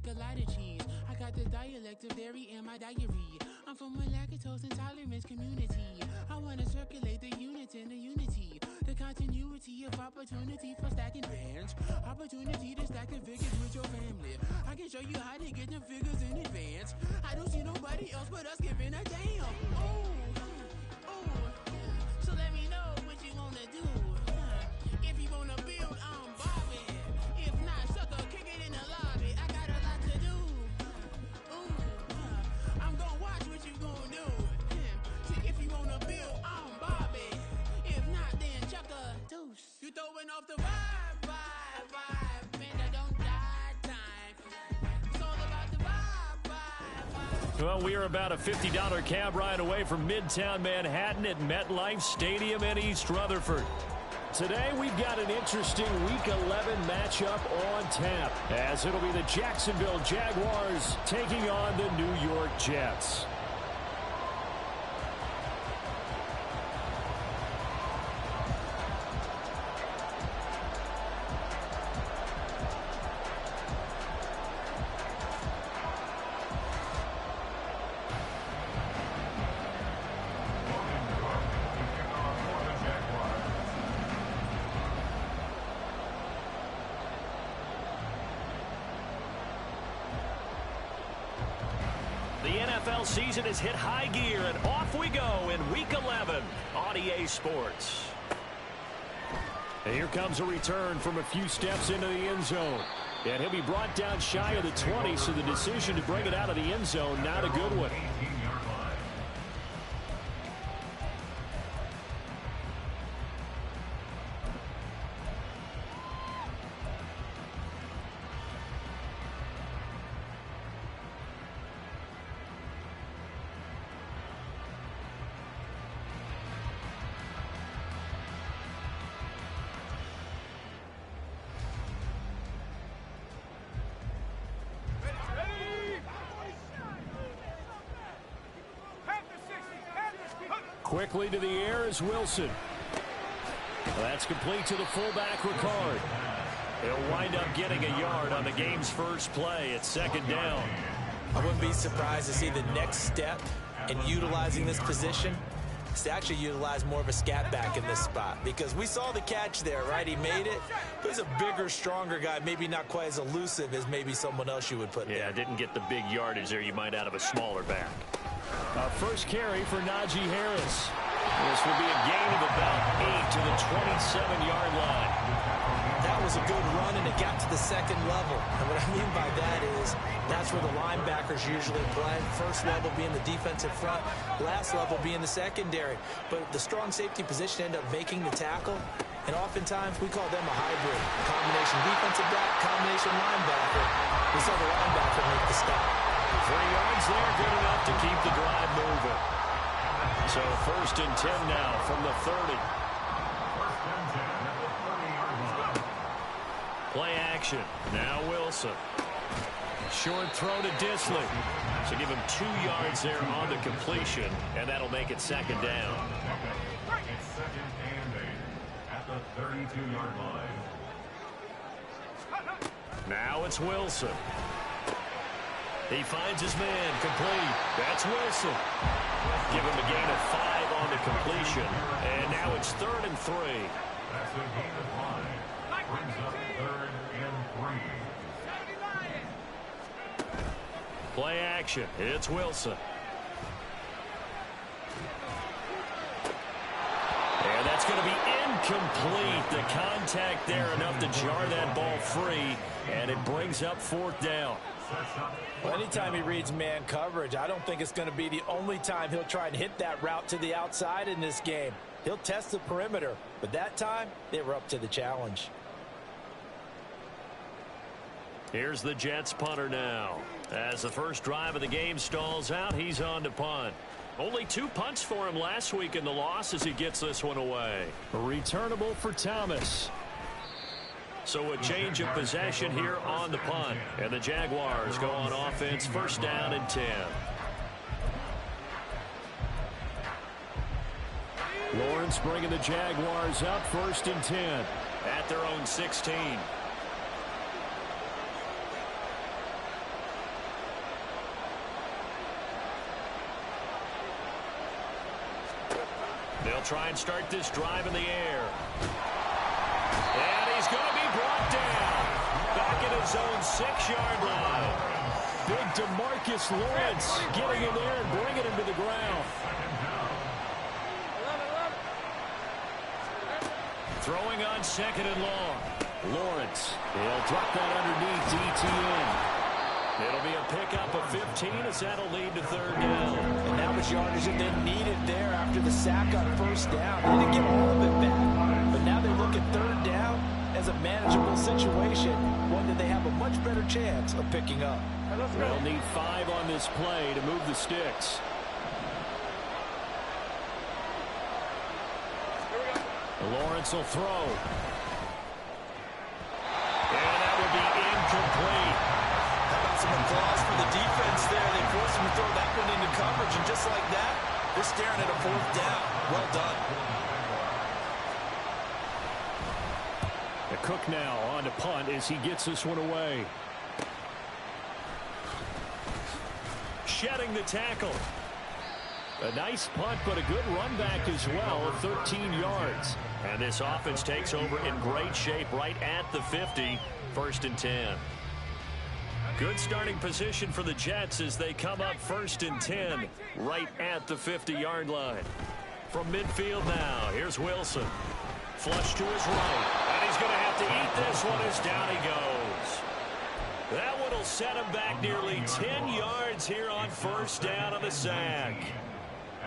a lot of cheese. I got the dialect of dairy in my diary. I'm from a lactose intolerance community. I wanna circulate the units in the unity. The continuity of opportunity for stacking bands. Opportunity to stack the figures with your family. I can show you how to get the figures in advance. I don't see nobody else but us giving a damn. So let me know what you wanna do. If you wanna build, I'm Bobby. If not, sucker, kick it in the lobby. I got a lot to do. I'm gonna watch what you gonna do. See, if you wanna build, I'm Bobby. If not, then chuck a deuce. You throwing off the vibe. Man, I don't die time. It's all about the vibe. Well, we are about a $50 cab ride away from Midtown Manhattan at MetLife Stadium in East Rutherford. Today, we've got an interesting Week 11 matchup on tap, as it'll be the Jacksonville Jaguars taking on the New York Jets. The NFL season has hit high gear, and off we go in Week 11 on EA Sports. And here comes a return from a few steps into the end zone. And he'll be brought down shy of the 20, so the decision to bring it out of the end zone, not a good one. Quickly to the air is Wilson. Well, that's complete to the fullback, Ricard. He'll wind up getting a yard on the game's first play. It's second down. I wouldn't be surprised to see the next step in utilizing this position is to actually utilize more of a scat back in this spot, because we saw the catch there, right? He made it. He's a bigger, stronger guy, maybe not quite as elusive as maybe someone else you would put there. Yeah, didn't get the big yardage there you might out of a smaller back. First carry for Najee Harris. This will be a gain of about 8 to the 27-yard line. That was a good run, and it got to the second level. And what I mean by that is that's where the linebackers usually play. First level being the defensive front, last level being the secondary. But the strong safety position ended up making the tackle, and oftentimes we call them a hybrid. Combination defensive back, combination linebacker. We saw the linebacker make the stop. 3 yards there, good enough to keep the drive moving. So first and 10 now from the 30. Play action. Now Wilson. Short throw to Disley. So give him 2 yards there on the completion, and that'll make it second down. It's second and 8 at the 32-yard line. Now it's Wilson. He finds his man, complete. That's Wilson. Give him a gain of 5 on the completion. And now it's 3rd and 3. That's a gain of 5. Brings up 3rd and 3. Play action. It's Wilson. And that's going to be incomplete. The contact there enough to jar that ball free. And it brings up 4th down. Well, anytime he reads man coverage, I don't think it's going to be the only time he'll try and hit that route to the outside in this game. He'll test the perimeter, but that time they were up to the challenge. Here's the Jets punter now. As the first drive of the game stalls out, he's on to punt. Only 2 punts for him last week in the loss as he gets this one away. Returnable for Thomas. So a change of possession here on the punt. And the Jaguars go on offense, first down and 10. Lawrence bringing the Jaguars up, first and 10. At their own 16. They'll try and start this drive in the air. And he's going to be brought down. Back at his own 6-yard line. Big DeMarcus Lawrence getting in there and bringing him to the ground. Throwing on 2nd and long. Lawrence, he'll drop that underneath to ETN. It'll be a pickup of 15 as that'll lead to 3rd down. And that was yardage that they needed there after the sack on 1st down. They didn't get all of it back, but now they look at 3rd down as a manageable situation, one that they have a much better chance of picking up. They'll need 5 on this play to move the sticks. Lawrence will throw. And that will be incomplete. How about some applause for the defense there? They forced him to throw that one into coverage, and just like that, they're staring at a 4th down. Well done. The Cook now on to punt as he gets this one away. Shedding the tackle. A nice punt, but a good run back as well, 13 yards. And this offense takes over in great shape right at the 50, 1st and 10. Good starting position for the Jets as they come up 1st and 10 right at the 50-yard line. From midfield now, here's Wilson. Flush to his right, and he's going to have to eat this one as down he goes. That one will set him back nearly 10 yards here on 1st down on the sack.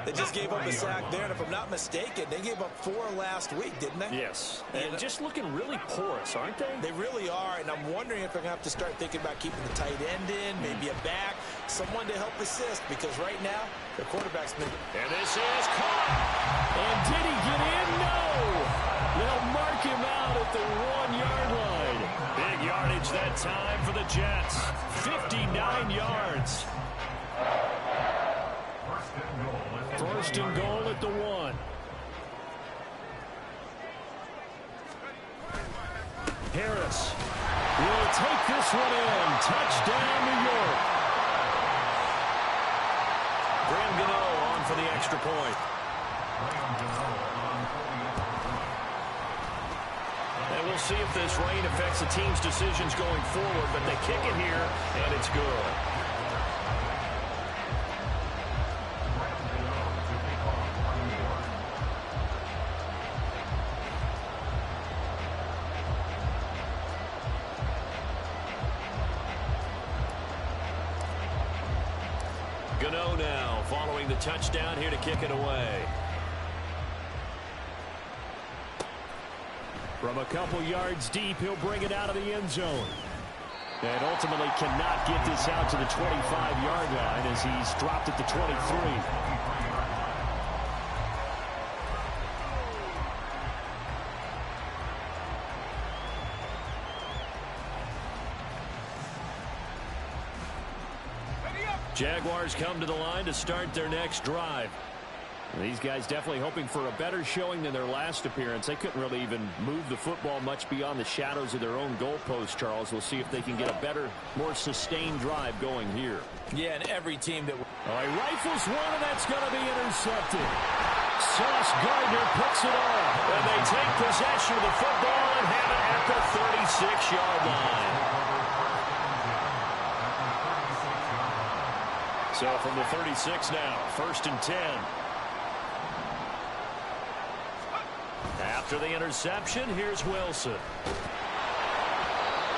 They just gave up a sack there, and if I'm not mistaken, they gave up 4 last week, didn't they? Yes, and just looking really porous, aren't they? They really are, and I'm wondering if they're going to have to start thinking about keeping the tight end in, maybe a back, someone to help assist, because right now, the quarterback's been... And this is caught! And did he get in? No! They'll mark him out at the 1-yard line. Big yardage that time for the Jets. 59 yards. 1st and goal at the 1. Harris will take this one in. Touchdown, New York. Graham Gano on for the extra point. And we'll see if this rain affects the team's decisions going forward, but they kick it here, and it's good. Gano now following the touchdown here to kick it away. From a couple yards deep, he'll bring it out of the end zone. And ultimately cannot get this out to the 25-yard line as he's dropped at the 23. Jaguars come to the line to start their next drive. These guys definitely hoping for a better showing than their last appearance. They couldn't really even move the football much beyond the shadows of their own goalpost, Charles. We'll see if they can get a better, more sustained drive going here. Yeah, and every team that... He rifles one, and that's going to be intercepted. Sauce Gardner picks it off. And they take possession of the football and have it at the 36-yard line. So from the 36 now, 1st and 10. After the interception, here's Wilson.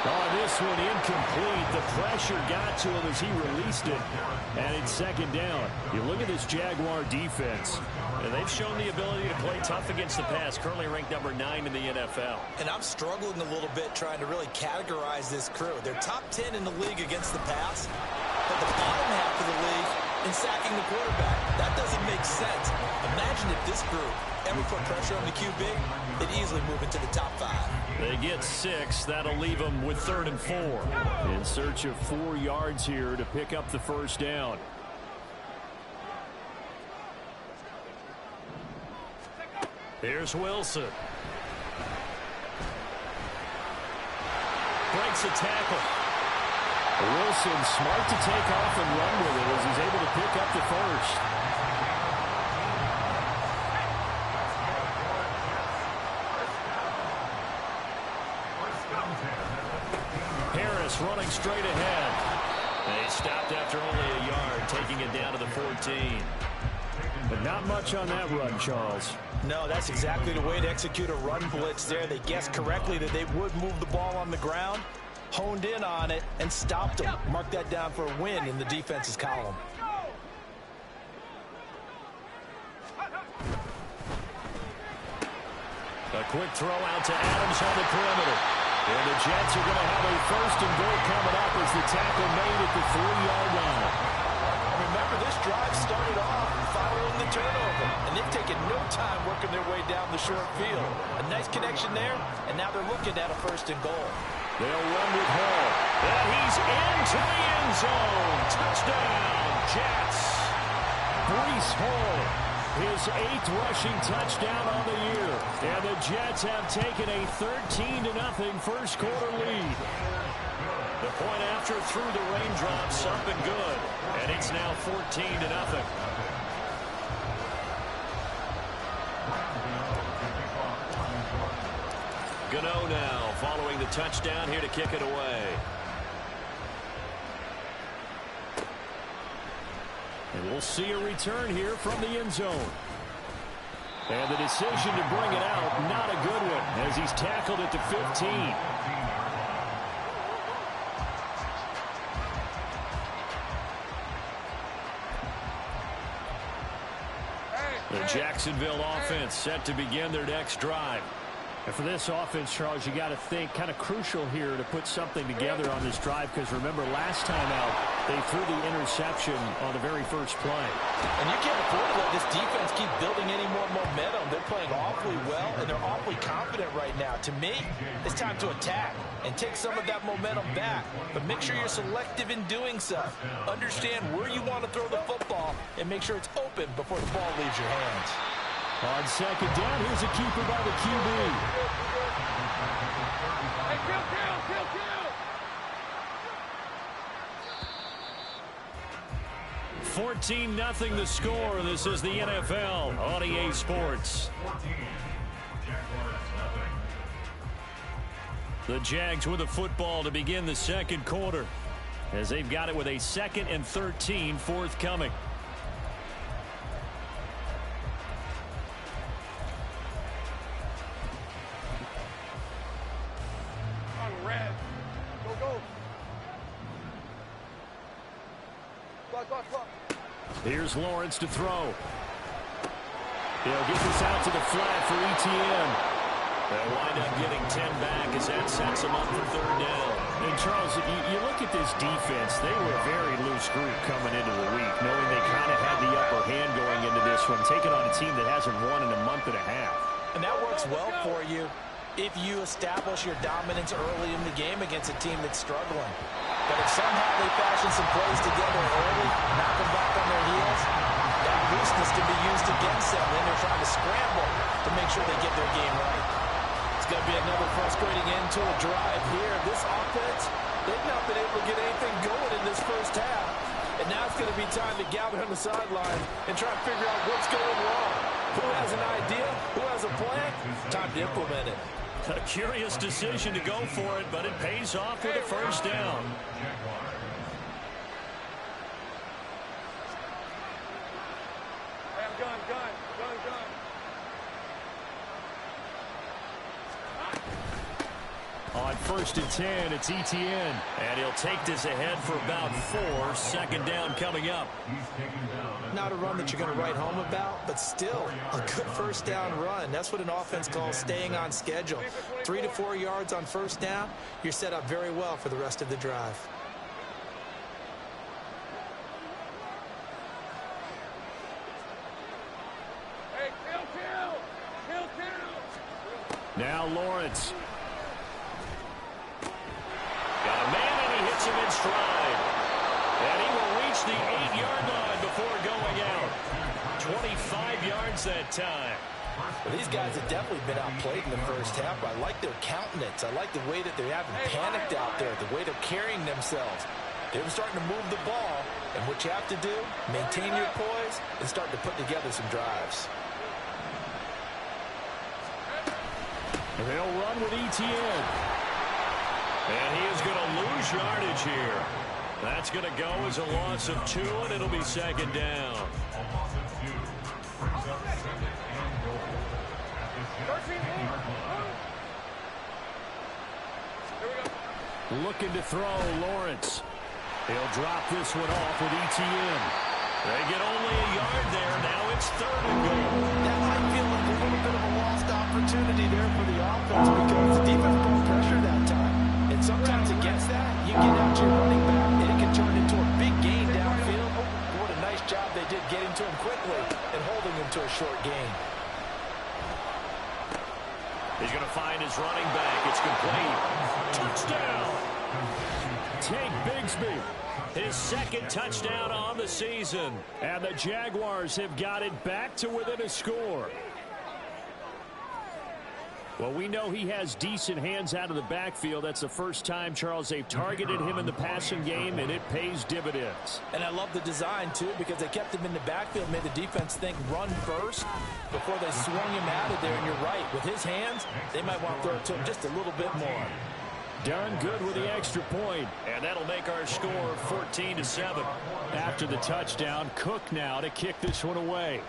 Oh, this one incomplete. The pressure got to him as he released it. And it's 2nd down. You look at this Jaguar defense, and they've shown the ability to play tough against the pass, currently ranked number 9 in the NFL. And I'm struggling a little bit trying to really categorize this crew. They're top 10 in the league against the pass, but the bottom half of the league in sacking the quarterback. That doesn't make sense. Imagine if this group ever put pressure on the QB, they'd easily move into the top 5. They get 6. That'll leave them with 3rd and 4. In search of 4 yards here to pick up the 1st down. Here's Wilson. Breaks a tackle. Wilson smart to take off and run with it as he's able to pick up the 1st. just running straight ahead. They stopped after only a yard, taking it down to the 14. But not much on that run, Charles. No, that's exactly the way to execute a run blitz there. They guessed correctly that they would move the ball on the ground, honed in on it, and stopped them. Mark that down for a win in the defense's column. A quick throw out to Adams on the perimeter. And the Jets are going to have a first and goal coming up as the tackle made at the 3-yard line. Remember, this drive started off following the turnover, and they've taken no time working their way down the short field. A nice connection there, and now they're looking at a first and goal. They'll run with Hall. And he's into the end zone. Touchdown, Jets. Breece Hall, his 8th rushing touchdown on the year. And the Jets have taken a 13-0 first quarter lead. The point after through the raindrops up and good. And it's now 14-0. Gano now following the touchdown here to kick it away. And we'll see a return here from the end zone. And the decision to bring it out, not a good one, as he's tackled at the 15. The Jacksonville offense set to begin their next drive. And for this offense, Charles, you got to think kind of crucial here to put something together on this drive, because remember, last time out, they threw the interception on the very first play. And you can't afford to let this defense keep building any more momentum. They're playing awfully well, and they're awfully confident right now. To me, it's time to attack and take some of that momentum back. But make sure you're selective in doing so. Understand where you want to throw the football, and make sure it's open before the ball leaves your hands. On second down, here's a keeper by the QB. Hey, kill! 14-0 the score. This is the NFL on EA Sports. The Jags with the football to begin the second quarter, as they've got it with a 2nd and 13 forthcoming. Here's Lawrence to throw. He'll get this out to the flat for Etienne. They'll wind up getting 10 back as that sets them up for 3rd down. And Charles, you look at this defense, they were a very loose group coming into the week, knowing they kind of had the upper hand going into this one, taking on a team that hasn't won in a month and a half. And that works well for you if you establish your dominance early in the game against a team that's struggling. But if somehow they fashion some plays together early, knock them back on their heels, that looseness can be used against them when they're trying to scramble to make sure they get their game right. It's going to be another frustrating end to a drive here. This offense, they've not been able to get anything going in this first half. And now it's going to be time to gather on the sideline and try to figure out what's going wrong. Who has an idea? Who has a plan? Time to implement it. A curious decision to go for it, but it pays off with a first down. On 1st and 10, it's Etienne. And he'll take this ahead for about 4. 2nd down coming up. Not a run that you're going to write home about, but still a good first down run. That's what an offense calls staying on schedule. 3 to 4 yards on first down, you're set up very well for the rest of the drive. Now Lawrence. Got a man, and he hits him in stride. And he will reach the 8-yard line before going out. 25 yards that time. Well, these guys have definitely been outplayed in the first half. I like their countenance. I like the way that they haven't panicked out there, the way they're carrying themselves. They're starting to move the ball, and what you have to do, maintain your poise and start to put together some drives. And they'll run with Etienne. And he is going to lose lose yardage here. That's going to go as a loss of 2, and it'll be second down. A loss of 2 brings up second and goal at the 16-yard line. Looking to throw, Lawrence. He'll drop this one off with ETN. They get only a yard there. Now it's 3rd and goal. That might feel like a little bit of a lost opportunity there for the offense because the defense brought pressure that time. And sometimes against that, you get out your running back, and it can turn into a big gain downfield. What a nice job they did getting to him quickly and holding him to a short gain. He's going to find his running back. It's complete. Touchdown. Tank Bigsby. His 2nd touchdown on the season. And the Jaguars have got it back to within a score. Well, we know he has decent hands out of the backfield. That's the first time, Charles, they've targeted him in the passing game, and it pays dividends. And I love the design, too, because they kept him in the backfield, made the defense think run first before they swung him out of there. And you're right, with his hands, they might want to throw it to him just a little bit more. Done good with the extra point. And that'll make our score 14-7. After the touchdown, Cook now to kick this one away.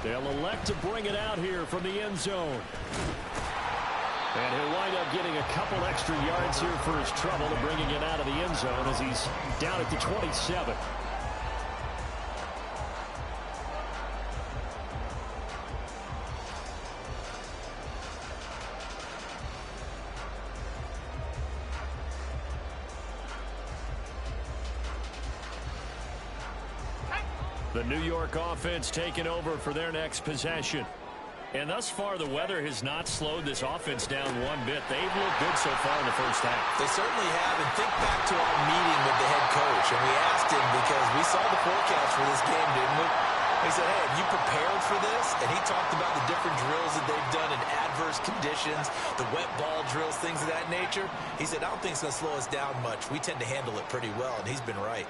They'll elect to bring it out here from the end zone. And he'll wind up getting a couple extra yards here for his trouble and bringing it out of the end zone as he's down at the 27. The New York offense taking over for their next possession. And thus far, the weather has not slowed this offense down one bit. They've looked good so far in the first half. They certainly have. And think back to our meeting with the head coach. And we asked him because we saw the forecast for this game, didn't we? He said, hey, have you prepared for this? And he talked about the different drills that they've done in adverse conditions, the wet ball drills, things of that nature. He said, I don't think it's going to slow us down much. We tend to handle it pretty well, and he's been right.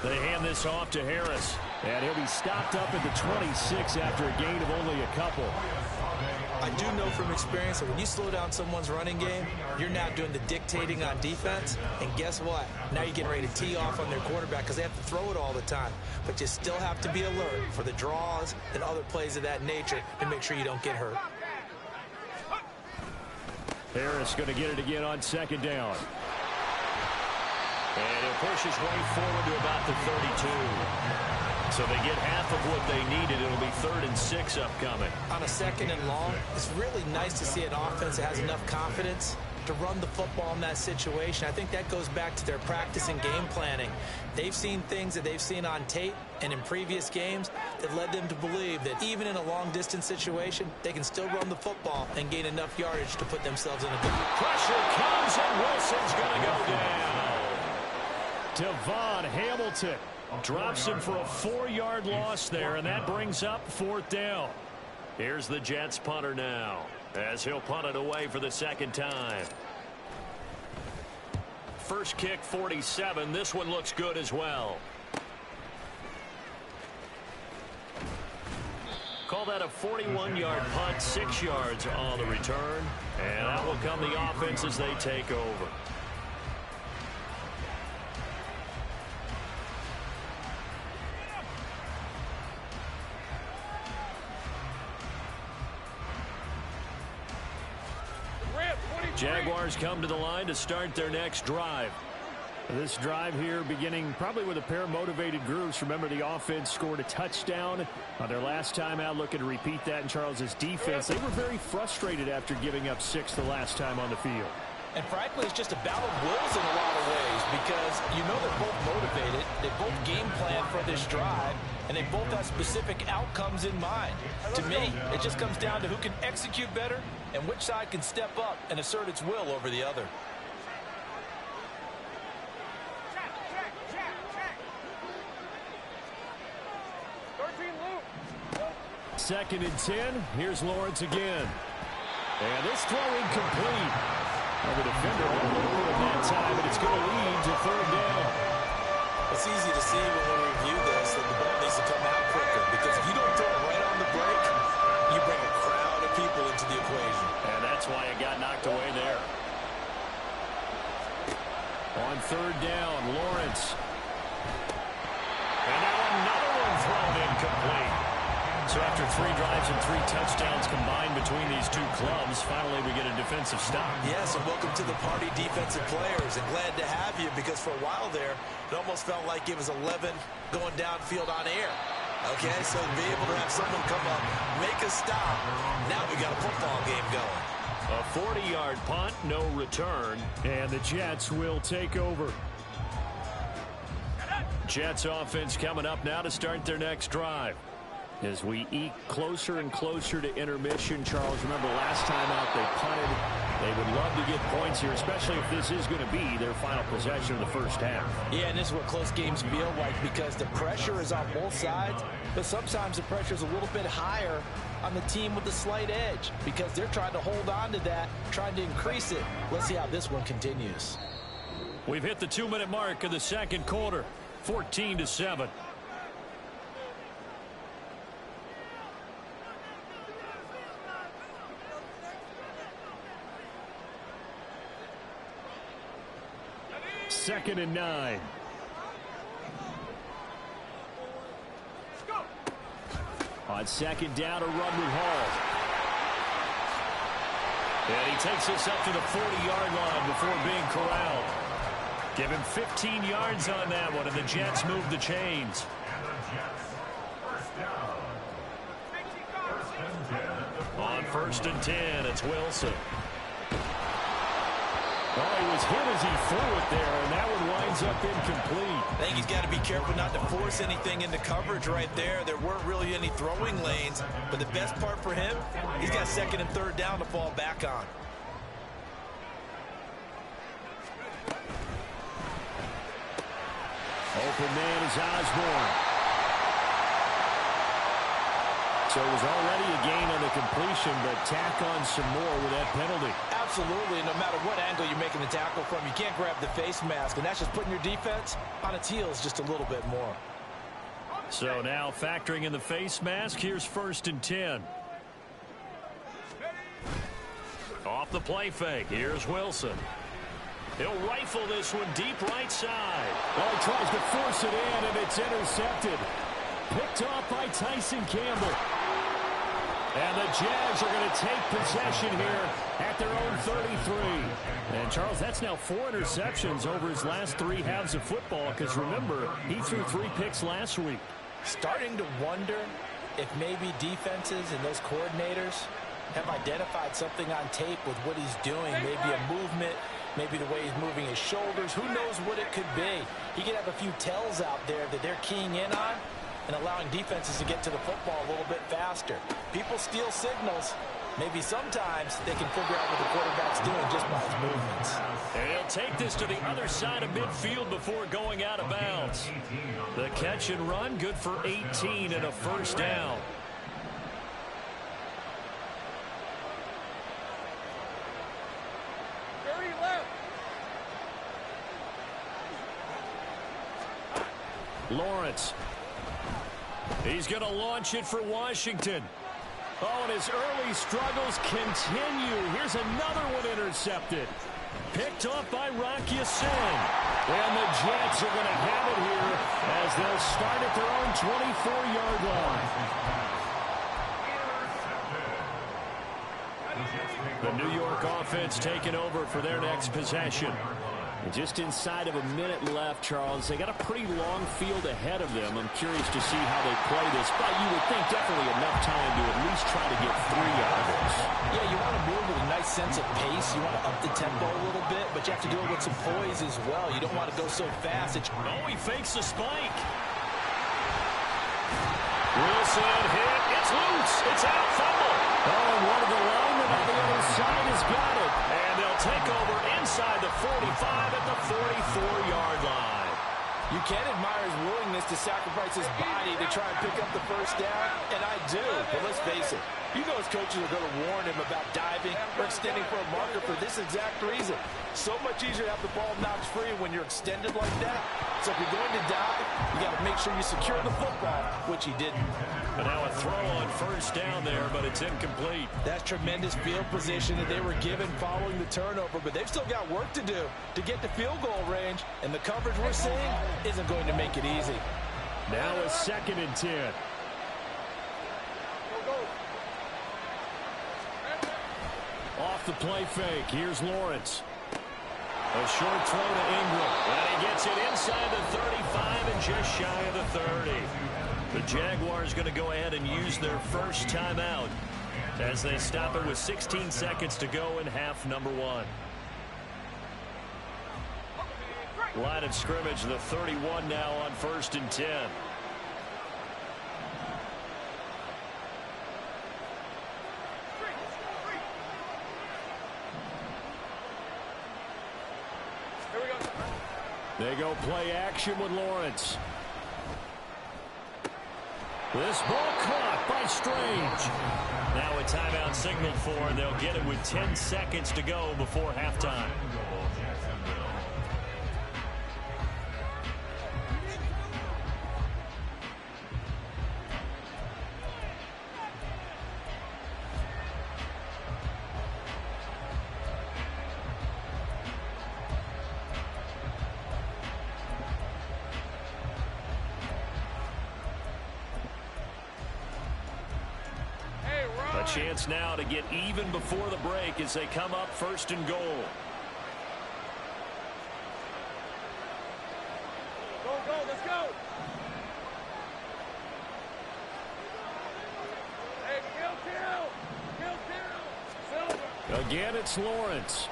They hand this off to Harris. And he'll be stopped up at the 26 after a gain of only a couple. I do know from experience that when you slow down someone's running game, you're now doing the dictating on defense. And guess what? Now you're getting ready to tee off on their quarterback because they have to throw it all the time. But you still have to be alert for the draws and other plays of that nature to make sure you don't get hurt. Harris going to get it again on 2nd down. And he'll push his way forward to about the 32. So they get half of what they needed. It'll be 3rd and 6 upcoming. On a 2nd and long, it's really nice to see an offense that has enough confidence to run the football in that situation. I think that goes back to their practice and game planning. They've seen things that they've seen on tape and in previous games that led them to believe that even in a long-distance situation, they can still run the football and gain enough yardage to put themselves in a good... Pressure comes, and Wilson's going to go down. Devon Hamilton drops him for a 4-yard loss there, and that brings up 4th down. Here's the Jets punter now, as he'll punt it away for the 2nd time. First kick, 47. This one looks good as well. Call that a 41-yard punt, 6 yards on the return. And out will come the offense as they take over. Jaguars come to the line to start their next drive. This drive here beginning probably with a pair of motivated groups. Remember, the offense scored a touchdown on their last time out. Looking to repeat that in Charles's defense. They were very frustrated after giving up 6 the last time on the field. And frankly, it's just a battle of wills in a lot of ways because you know they're both motivated. They both game plan for this drive, and they both have specific outcomes in mind. To me, it just comes down to who can execute better and which side can step up and assert its will over the other. Second and 10. Here's Lawrence again. And this throw incomplete. Well, the defender all over him that time, and it's going to lead to 3rd down. It's easy to see when we review this that the ball needs to come out quicker because if you don't throw it right on the break, third down. Lawrence. And now another one thrown incomplete. So after 3 drives and 3 touchdowns combined between these two clubs, finally we get a defensive stop. Yes, and welcome to the party, defensive players. And glad to have you, because for a while there, it almost felt like it was 11 going downfield on air. Okay, so to be able to have someone come up, make a stop, now we got a football game going. A 40-yard punt, no return. And the Jets will take over. Jets offense coming up now to start their next drive. As we eke closer and closer to intermission, Charles, remember last time out they punted. They would love to get points here, especially if this is going to be their final possession of the first half. Yeah, and this is what close games feel like, because the pressure is on both sides, but sometimes the pressure is a little bit higher on the team with the slight edge, because they're trying to hold on to that, trying to increase it. Let's see how this one continues. We've hit the 2-minute mark of the second quarter, 14-7. Second and 9. On second down, a run with Hall. And he takes us up to the 40-yard line before being corralled. Give him 15 yards on that one, and the Jets move the chains. On 1st and 10, it's Wilson. Well, he was hit as he threw it there, and that one winds up incomplete. I think he's got to be careful not to force anything into coverage right there. There weren't really any throwing lanes, but the best part for him, he's got 2nd and 3rd down to fall back on. Open man is Osborne. So it was already a gain on the completion, but tack on some more with that penalty. Absolutely. No matter what angle you're making the tackle from, you can't grab the face mask, and that's just putting your defense on its heels just a little bit more. So now factoring in the face mask, here's 1st and 10. Off the play fake, here's Wilson. He'll rifle this one deep right side. Well, he tries to force it in, and it's intercepted. Picked off by Tyson Campbell. And the Jags are going to take possession here at their own 33. And, Charles, that's now 4 interceptions over his last 3 halves of football, because, remember, he threw 3 picks last week. Starting to wonder if maybe defenses and those coordinators have identified something on tape with what he's doing, maybe a movement, maybe the way he's moving his shoulders. Who knows what it could be? He could have a few tells out there that they're keying in on and allowing defenses to get to the football a little bit faster. People steal signals. Maybe sometimes they can figure out what the quarterback's doing just by his movements. And he'll take this to the other side of midfield before going out of bounds. The catch and run, good for 18 and a 1st down. Lawrence. He's going to launch it for Washington. Oh, and his early struggles continue. Here's another one intercepted. Picked off by Rock Ya-Sin. And the Jets are going to have it here as they'll start at their own 24-yard line. The New York offense taking over for their next possession. And just inside of a minute left, Charles. They got a pretty long field ahead of them. I'm curious to see how they play this, but you would think definitely enough time to at least try to get 3 out of this. Yeah, you want to move with a nice sense of pace. You want to up the tempo a little bit, but you have to do it with some poise as well. You don't want to go so fast. Oh, he fakes the spike. Wilson hit. It's loose. It's out. Fumble. Oh, and one of the linemen on the other side has got it. And they'll take over inside the 45 at the 44-yard line. You can admire his willingness to sacrifice his body to try and pick up the 1st down, and I do. But let's face it, you know his coaches are going to warn him about diving or extending for a marker for this exact reason. So much easier to have the ball knocked free when you're extended like that. So if you're going to dive, you got to make sure you secure the football, which he didn't. And now a throw on first down there, but it's incomplete. That's tremendous field position that they were given following the turnover, but they've still got work to do to get to field goal range, and the coverage we're seeing isn't going to make it easy. Now a 2nd and 10. Off the play fake. Here's Lawrence. A short throw to Ingram. And he gets it inside the 35 and just shy of the 30. The Jaguars going to go ahead and use their first timeout as they stop it with 16 seconds to go in half number 1. Line of scrimmage, the 31 now on 1st and 10. They go play action with Lawrence. This ball caught by Strange. Now a timeout signaled for, and they'll get it with 10 seconds to go before halftime. Chance now to get even before the break as they come up 1st and goal. Go, let's go. Hey, kill. Silver. Again, it's Lawrence.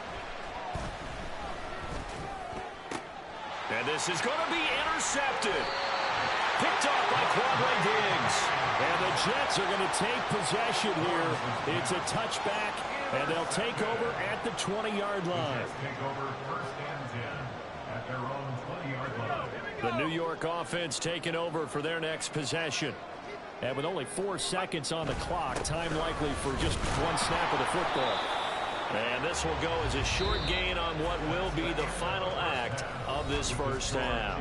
And this is going to be intercepted. Picked off by Quandre Diggs. And the Jets are going to take possession here. It's a touchback, and they'll take over at the 20-yard line. Take over 1st and 10 at their own 20-yard line. The New York offense taking over for their next possession. And with only 4 seconds on the clock, time likely for just one snap of the football. And this will go as a short gain on what will be the final act of this first half.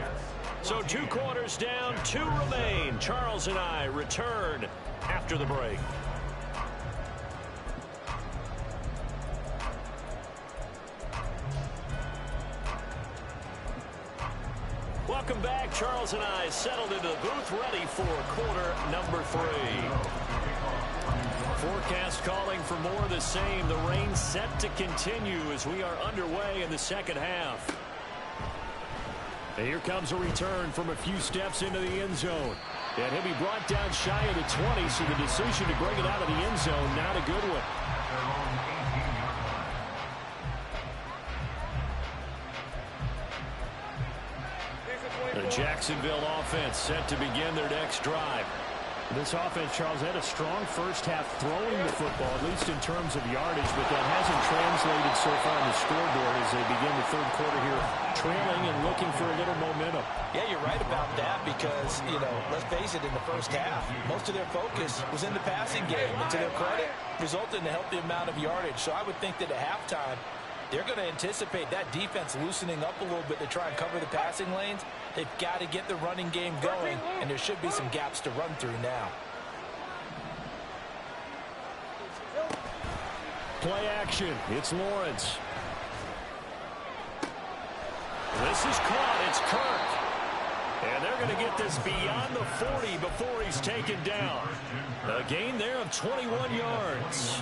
So 2 quarters down, 2 remain. Charles and I return after the break. Welcome back. Charles and I settled into the booth, ready for quarter number 3. Forecast calling for more of the same. The rain set to continue as we are underway in the second half. And here comes a return from a few steps into the end zone. And he'll be brought down shy of the 20, so the decision to bring it out of the end zone, not a good one. The Jacksonville offense set to begin their next drive. This offense, Charles, had a strong first half throwing the football, at least in terms of yardage, but that hasn't translated so far on the scoreboard as they begin the 3rd quarter here, trailing and looking for a little momentum. Yeah, you're right about that because, let's face it, in the first half, most of their focus was in the passing game. And to their credit, resulted in a healthy amount of yardage. So I would think that at halftime, they're going to anticipate that defense loosening up a little bit to try and cover the passing lanes. They've got to get the running game going, and there should be some gaps to run through now. Play action. It's Lawrence. This is caught. It's Kirk. And they're going to get this beyond the 40 before he's taken down. A gain there of 21 yards.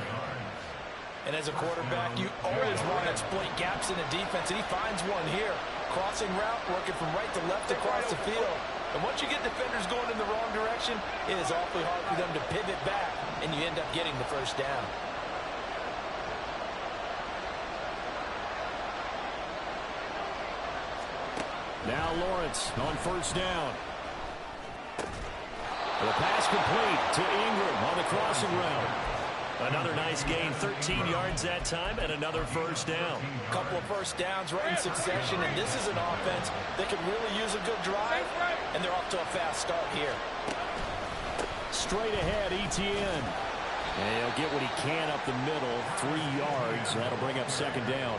And as a quarterback, you always want to exploit gaps in the defense, and he finds one here. Crossing route, working from right to left across the field. And once you get defenders going in the wrong direction, it is awfully hard for them to pivot back, and you end up getting the first down. Now Lawrence on 1st down. The pass complete to Ingram on the crossing route. Another nice gain, 13 yards that time, and another first down. A couple of first downs right in succession, and this is an offense that could really use a good drive, and they're off to a fast start here. Straight ahead, Etienne. And he'll get what he can up the middle, 3 yards. That'll bring up 2nd down.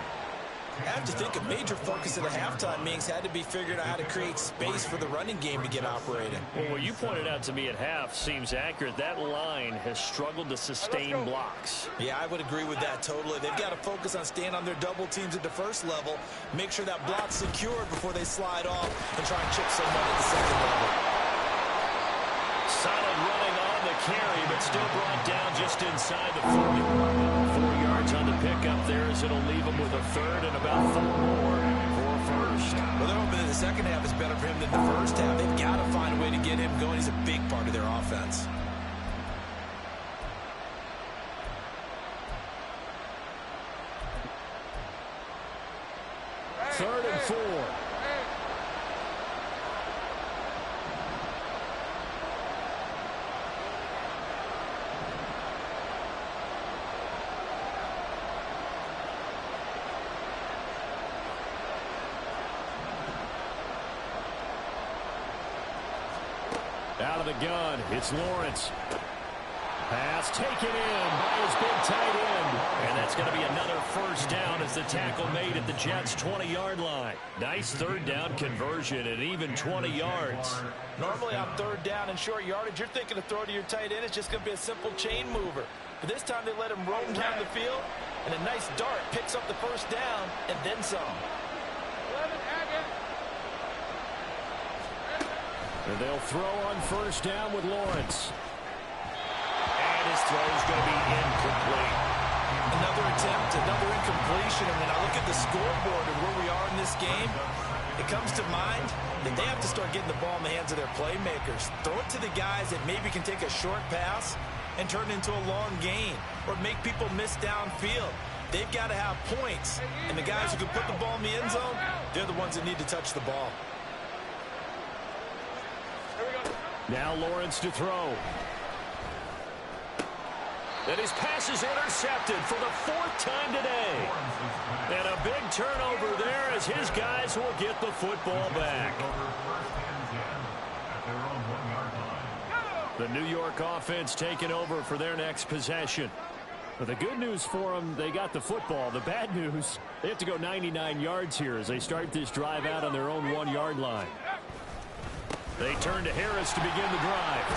I have to think a major focus of the halftime meetings had to be figuring out how to create space for the running game to get operating. Well, what you pointed out to me at half seems accurate. That line has struggled to sustain blocks. Yeah, I would agree with that totally. They've got to focus on staying on their double teams at the first level, make sure that block's secured before they slide off and try and chip someone at the second level. Solid running on the carry, but still brought down just inside the 40. 4 yards on the pickup there as it'll leave him with a third and about 4 more for first. Well, they're hoping that the second half is better for him than the first half. They've got to find a way to get him going. He's a big part of their offense. Third and 4. Out of the gun, it's Lawrence. Pass taken in by his big tight end. And that's going to be another first down as the tackle made at the Jets' 20-yard line. Nice third down conversion at even 20 yards. Normally on third down and short yardage, you're thinking to throw to your tight end. It's just going to be a simple chain mover. But this time they let him roam down the field, and a nice dart picks up the first down and then some. And they'll throw on first down with Lawrence. And his throw is going to be incomplete. Another attempt, another incompletion. And when I look at the scoreboard and where we are in this game, it comes to mind that they have to start getting the ball in the hands of their playmakers. Throw it to the guys that maybe can take a short pass and turn it into a long gain or make people miss downfield. They've got to have points. And the guys who can put the ball in the end zone, they're the ones that need to touch the ball. Now Lawrence to throw. And his pass is intercepted for the 4th time today. And a big turnover there as his guys will get the football back. The New York offense taking over for their next possession. But the good news for them, they got the football. The bad news, they have to go 99 yards here as they start this drive out on their own 1-yard line. They turn to Harris to begin the drive.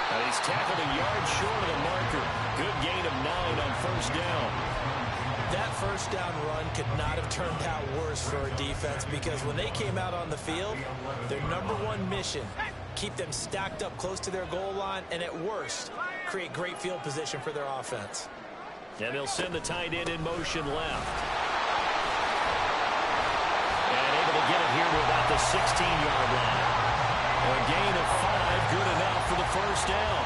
And he's tackled a yard short of the marker. Good gain of 9 on first down. That first down run could not have turned out worse for a defense because when they came out on the field, their #1 mission, keep them stacked up close to their goal line and at worst, create great field position for their offense. And they'll send the tight end in motion left. And able to get it here to about the 16-yard line. A gain of 5, good enough for the first down.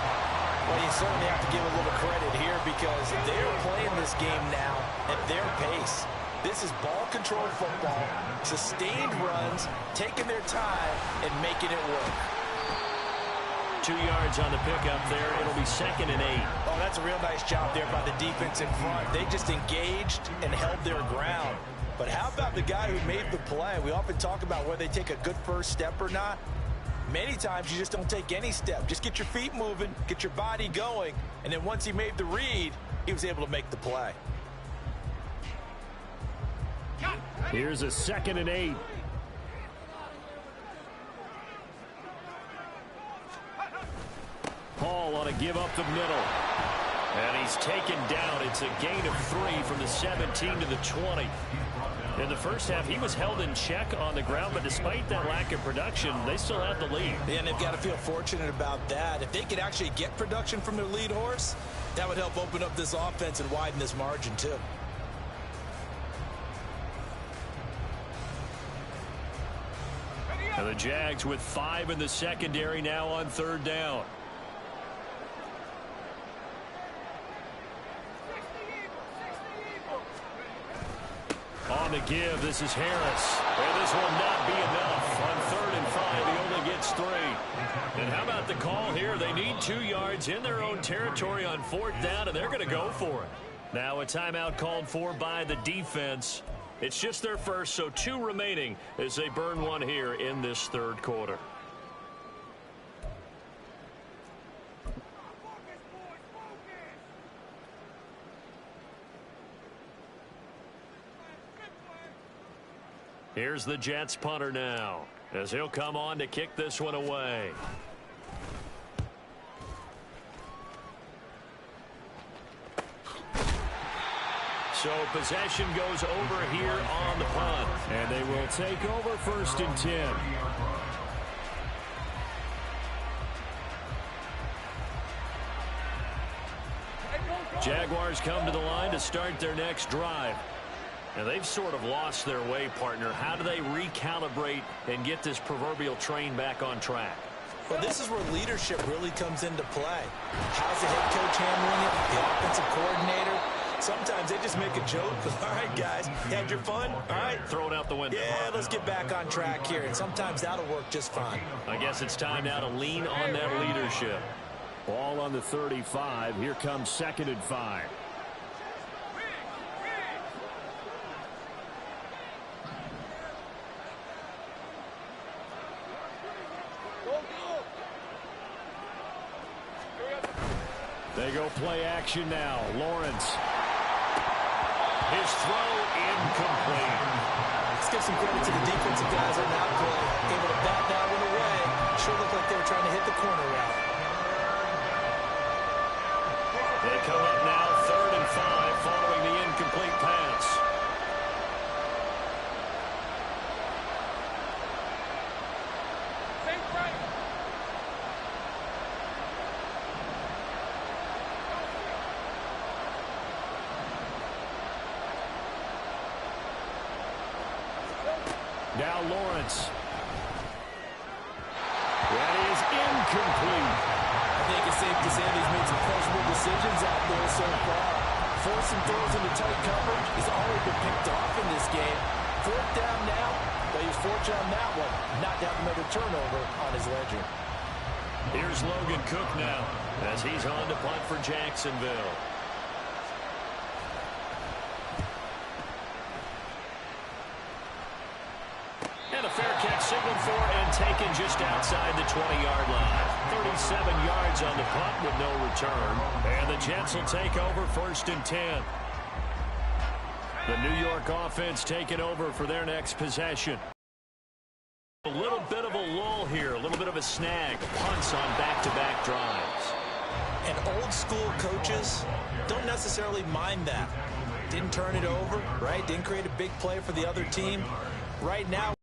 Well, you certainly have to give a little credit here because they're playing this game now at their pace. This is ball control football, sustained runs, taking their time and making it work. 2 yards on the pickup there. It'll be 2nd and 8. Oh, that's a real nice job there by the defense in front. They just engaged and held their ground. But how about the guy who made the play? We often talk about whether they take a good first step or not. Many times you just don't take any step. Just get your feet moving, get your body going, and then once he made the read, he was able to make the play. Here's a 2nd and 8. Hall on a give up the middle. And he's taken down. It's a gain of 3 from the 17 to the 20. In the first half, he was held in check on the ground, but despite that lack of production, they still have the lead. Yeah, and they've got to feel fortunate about that. If they could actually get production from their lead horse, that would help open up this offense and widen this margin, too. And the Jags with 5 in the secondary now on 3rd down. On the give, this is Harris. And this will not be enough. On 3rd and 5, he only gets 3. And how about the call here? They need 2 yards in their own territory on 4th down, and they're going to go for it. Now a timeout called for by the defense. It's just their first, so 2 remaining as they burn 1 here in this 3rd quarter. Here's the Jets punter now, as he'll come on to kick this one away. So possession goes over here on the punt. And they will take over 1st and 10. Jaguars come to the line to start their next drive. Now, they've sort of lost their way, partner. How do they recalibrate and get this proverbial train back on track? Well, this is where leadership really comes into play. How's the head coach handling it? The offensive coordinator? Sometimes they just make a joke. All right, guys, you had your fun? All right. Throw it out the window. Yeah, let's get back on track here. And sometimes that'll work just fine. I guess it's time now to lean on that leadership. Ball on the 35. Here comes 2nd and 5. They go play action now. Lawrence. His throw incomplete. Let's give some credit to the defensive guys on that play. Able to bat that one away. Sure looked like they were trying to hit the corner route. They come up now 3rd and 5 following the incomplete pass. Now Lawrence. That is incomplete. I think it's safe to say he's made some questionable decisions out there so far. Forcing throws into tight coverage has already been picked off in this game. 4th down now, but he's fortunate on that one. Not to have another turnover on his ledger. Here's Logan Cook now as he's on to punt for Jacksonville. And a fair catch signaled for and taken just outside the 20-yard line. 37 yards on the punt with no return. And the Jets will take over 1st and 10. The New York offense taking over for their next possession. A little bit of a lull here, a little bit of a snag. Punts on back-to-back drives. And old school coaches don't necessarily mind that. Didn't turn it over, right? Didn't create a big play for the other team. Right now,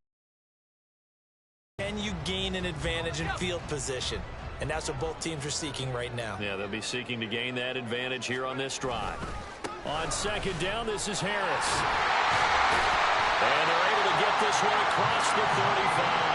can you gain an advantage in field position? And that's what both teams are seeking right now. Yeah, they'll be seeking to gain that advantage here on this drive. On 2nd down, this is Harris. And they're able to get this one across the 35.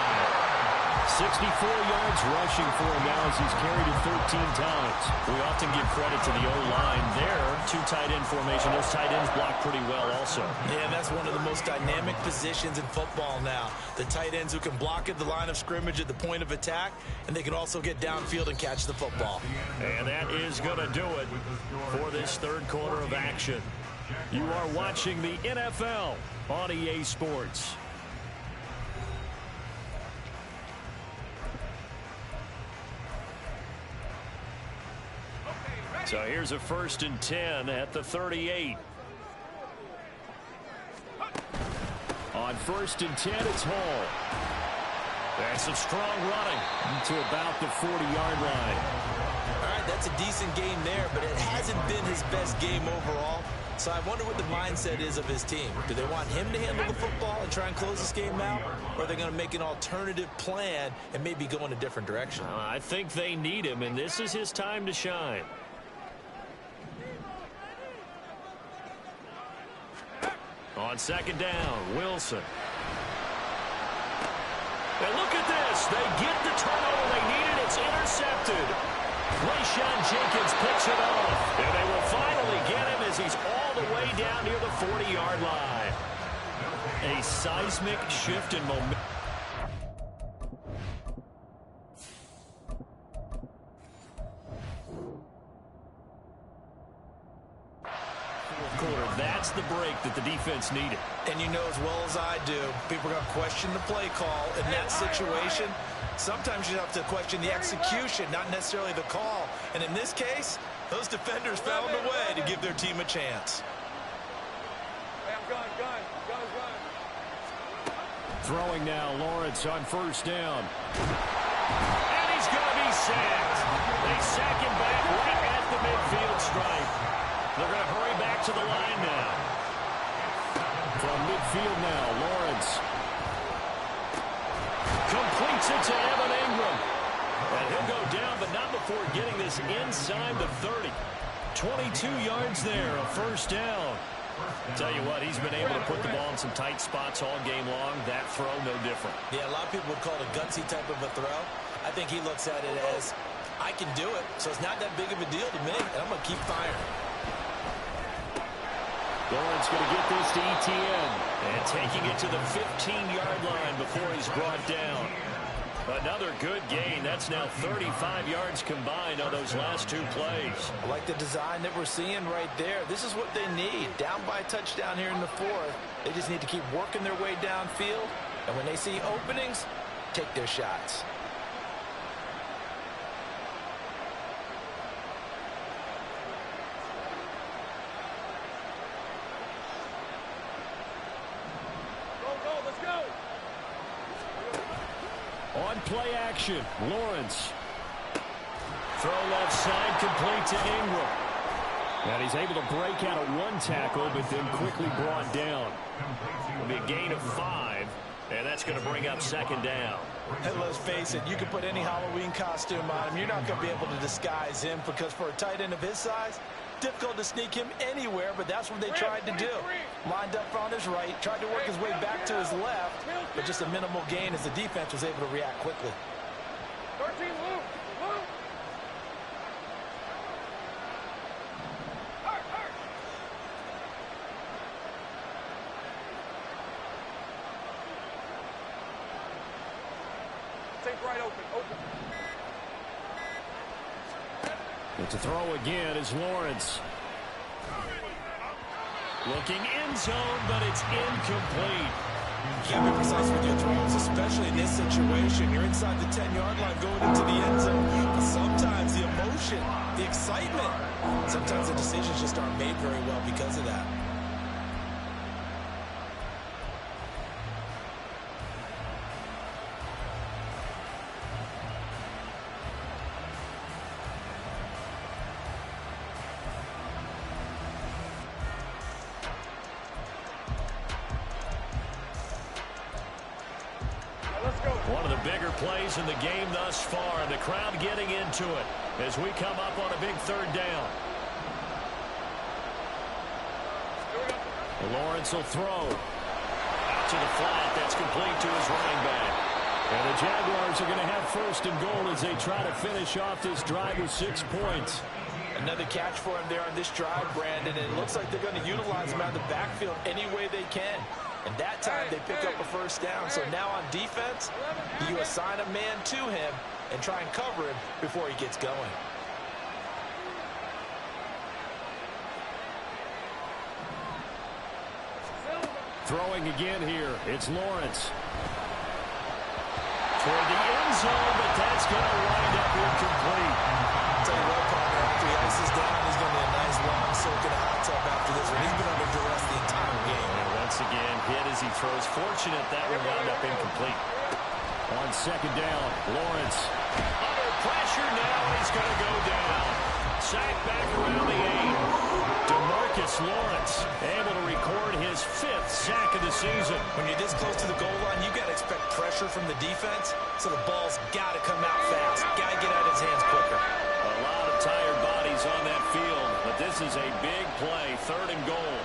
64 yards rushing for him now as he's carried it 13 times. We often give credit to the O-line there. 2 tight end formation. Those tight ends block pretty well also. Yeah, that's one of the most dynamic positions in football now. The tight ends who can block at the line of scrimmage at the point of attack, and they can also get downfield and catch the football. And that is going to do it for this 3rd quarter of action. You are watching the NFL on EA Sports. So here's a 1st and 10 at the 38. On 1st and 10, it's Hall. That's some strong running. To about the 40-yard line. All right, that's a decent game there, but it hasn't been his best game overall. So I wonder what the mindset is of his team. Do they want him to handle the football and try and close this game out? Or are they going to make an alternative plan and maybe go in a different direction? I think they need him, and this is his time to shine. On 2nd down, Wilson. And look at this. They get the turnover they needed. It's intercepted. Rayshawn Jenkins picks it off. And they will finally get him as he's all the way down near the 40-yard line. A seismic shift in momentum. That's the break that the defense needed. And you know as well as I do, people are going to question the play call in that situation. Sometimes you have to question the execution, not necessarily the call. And in this case, those defenders found a way to give their team a chance. Hey, I'm going. Throwing now, Lawrence on first down. And he's going to be sacked. They sack him back right at the midfield stripe. They're going to hurry back to the line now. From midfield now, Lawrence. Completes it to Evan Ingram. And he'll go down, but not before getting this inside the 30. 22 yards there, a first down. Tell you what, he's been able to put the ball in some tight spots all game long. That throw, no different. Yeah, a lot of people would call it a gutsy type of a throw. I think he looks at it as, I can do it, so it's not that big of a deal to me, and I'm going to keep firing. Lawrence going to get this to Etienne. And taking it to the 15-yard line before he's brought down. Another good gain. That's now 35 yards combined on those last two plays. I like the design that we're seeing right there. This is what they need. Down by a touchdown here in the fourth. They just need to keep working their way downfield. And when they see openings, take their shots. On play action, Lawrence. Throw left side, complete to Ingram. And he's able to break out of one tackle, but then quickly brought down. It'll be a gain of 5, and that's going to bring up second down. And let's face it, you can put any Halloween costume on him. You're not going to be able to disguise him because for a tight end of his size, difficult to sneak him anywhere, but that's what they tried to do. Lined up on his right, tried to work his way back to his left, but just a minimal gain as the defense was able to react quickly. 13, Luke. Take right open. But to throw again is Lawrence. Looking end zone, but it's incomplete. You can't be precise with your throws, especially in this situation. You're inside the 10-yard line going into the end zone. But sometimes the emotion, the excitement, sometimes the decisions just aren't made very well because of that. One of the bigger plays in the game thus far. The crowd getting into it as we come up on a big third down. Lawrence will throw. Out to the flat. That's complete to his running back. And the Jaguars are going to have first and goal as they try to finish off this drive with 6 points. Another catch for him there on this drive, Brandon, and it looks like they're going to utilize him out of the backfield any way they can. And that time they pick up a first down. So now on defense, you assign a man to him and try and cover him before he gets going. Throwing again here, it's Lawrence. Toward the end zone, but that's going to wind up incomplete. I'll tell you what, partner, after he ices down, he's going to be a nice long soak in a hot tub after this one. He's been under duress the entire game. And once again, hit as he throws. Fortunate that one wound up incomplete. On second down, Lawrence. Under pressure now, he's going to go down. Sacked back around the 8. DeMarcus Lawrence able to record his 5th sack of the season. When you're this close to the goal line, you got to expect pressure from the defense, so the ball's got to come out fast. Got to get out of his hands quicker. A lot of tired bodies on that field, but this is a big play, 3rd and goal.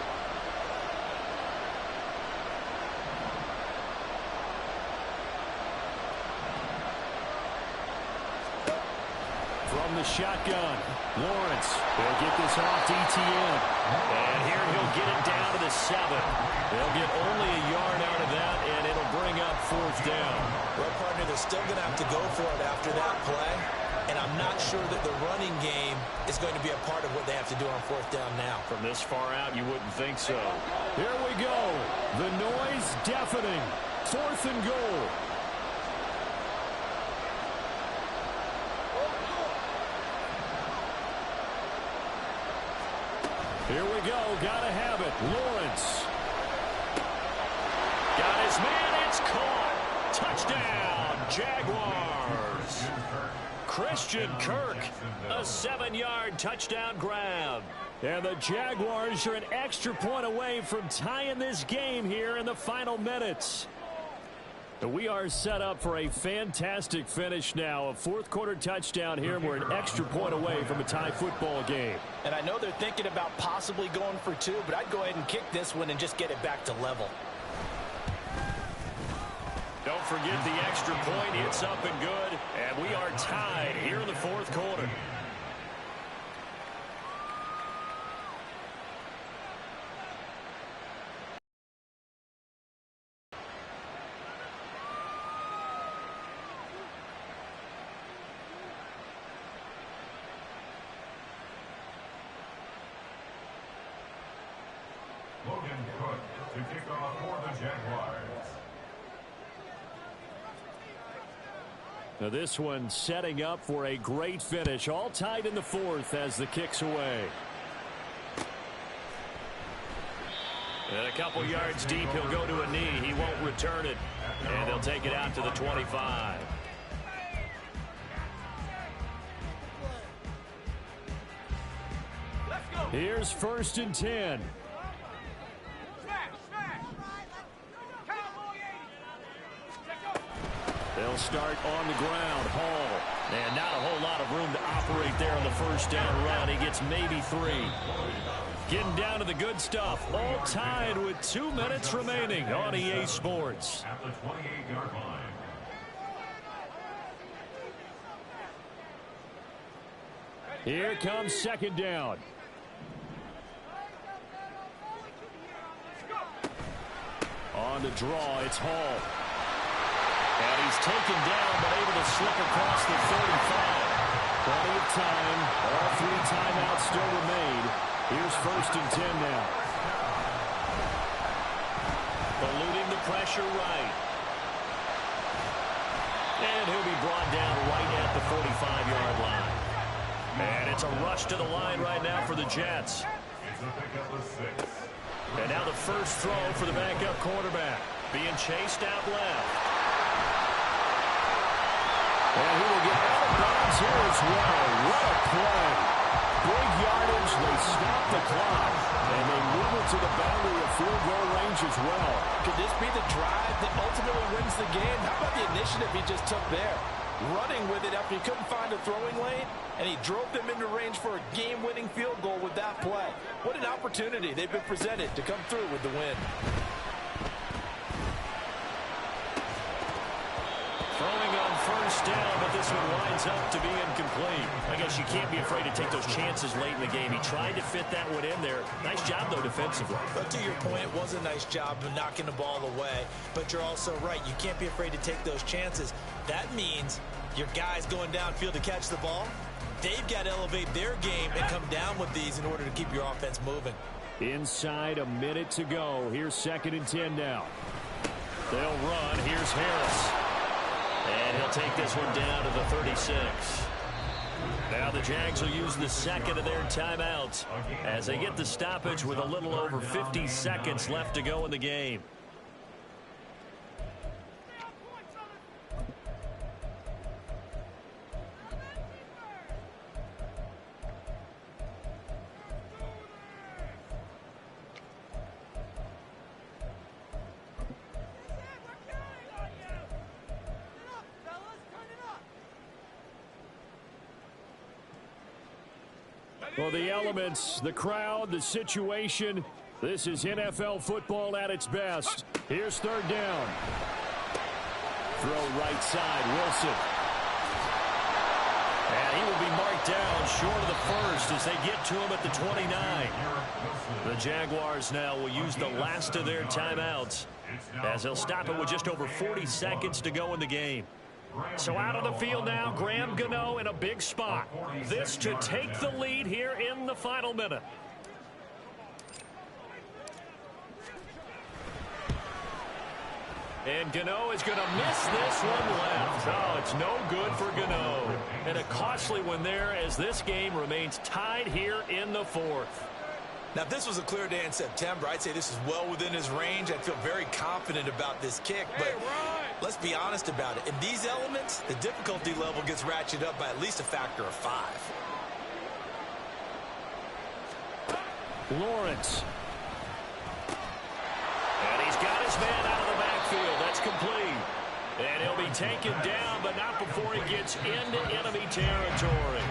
From the shotgun, Lawrence will get this off to Etienne. And here he'll get it down to the 7. They'll get only a yard out of that, and it'll bring up 4th down. Well, partner, they're still going to have to go for it after that play, and I'm not sure that the running game is going to be a part of what they have to do on 4th down now. From this far out, you wouldn't think so. Here we go. The noise deafening. 4th and goal. Here we go. Got to have it. Lawrence. Got his his man. It's caught. Touchdown, Jaguars. Christian Kirk, a 7-yard touchdown grab. And the Jaguars are an extra point away from tying this game here in the final minutes. We are set up for a fantastic finish now. A fourth-quarter touchdown here, and we're an extra point away from a tie football game. And I know they're thinking about possibly going for 2, but I'd go ahead and kick this one and just get it back to level. Don't forget the extra point. It's up and good, and we are tied here in the fourth quarter. Logan Cook to kick off for the Jaguars. Now this one setting up for a great finish. All tied in the fourth as the kick's away. And a couple yards deep, he'll go to a knee. He won't return it. And they'll take it out to the 25. Here's 1st and 10. They'll start on the ground. Hall. And not a whole lot of room to operate there on the first down run. He gets maybe 3. Getting down to the good stuff. All tied with 2 minutes remaining on EA Sports. At the 28-yard line. Here comes 2nd down. On the draw, it's Hall. And he's taken down, but able to slip across the 35. Plenty of time. All 3 timeouts still remain. Here's 1st and 10 now. Eluding the pressure right. And he'll be brought down right at the 45-yard line. And it's a rush to the line right now for the Jets. It's a pickup of 6. And now the first throw for the backup quarterback. Being chased out left. And he will get out of bounds here as well. What a play. Big yardage. They stop the clock. And they move it to the boundary of field goal range as well. Could this be the drive that ultimately wins the game? How about the initiative he just took there? Running with it after he couldn't find a throwing lane, and he drove them into range for a game-winning field goal with that play. What an opportunity they've been presented to come through with the win. Throwing on first down, but this one winds up to be incomplete. I guess you can't be afraid to take those chances late in the game. He tried to fit that one in there. Nice job, though, defensively. But to your point, it was a nice job of knocking the ball away. But you're also right. You can't be afraid to take those chances. That means your guys going downfield to catch the ball, they've got to elevate their game and come down with these in order to keep your offense moving. Inside a minute to go. Here's 2nd and 10 now. They'll run. Here's Harris. And he'll take this one down to the 36. Now the Jags will use the second of their timeouts as they get the stoppage with a little over 50 seconds left to go in the game. Well, the elements, the crowd, the situation. This is NFL football at its best. Here's 3rd down. Throw right side, Wilson. And he will be marked down short of the first as they get to him at the 29. The Jaguars now will use the last of their timeouts as they'll stop it with just over 40 seconds to go in the game. So out on the field now, Graham Gano in a big spot. This to take the lead here in the final minute. And Gano is going to miss this one left. Oh, it's no good for Gano. And a costly one there as this game remains tied here in the fourth. Now, if this was a clear day in September, I'd say this is well within his range. I'd feel very confident about this kick, but let's be honest about it. In these elements, the difficulty level gets ratcheted up by at least a factor of 5. Lawrence. And he's got his man out of the backfield. That's complete. And he'll be taken down, but not before he gets into enemy territory.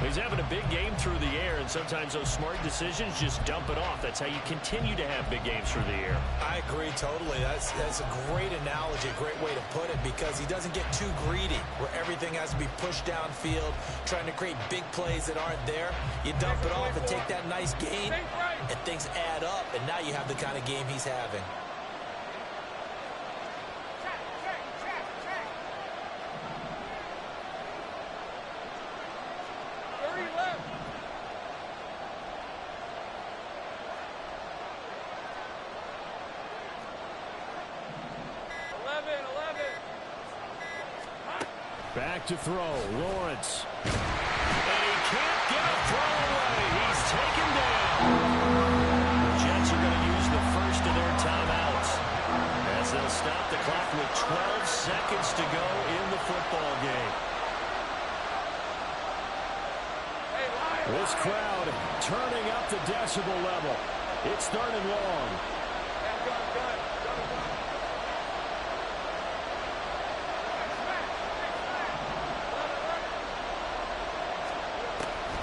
He's having a big game through the air, and sometimes those smart decisions just dump it off. That's how you continue to have big games through the air. I agree totally. That's a great analogy, a great way to put it, because he doesn't get too greedy where everything has to be pushed downfield, trying to create big plays that aren't there. You dump it off and take that nice gain, and things add up, and now you have the kind of game he's having. Back to throw. Lawrence. And he can't get a throw away. He's taken down. The Jets are going to use the first of their timeouts as they'll stop the clock with 12 seconds to go in the football game. This crowd turning up the decibel level. It's 3rd and long.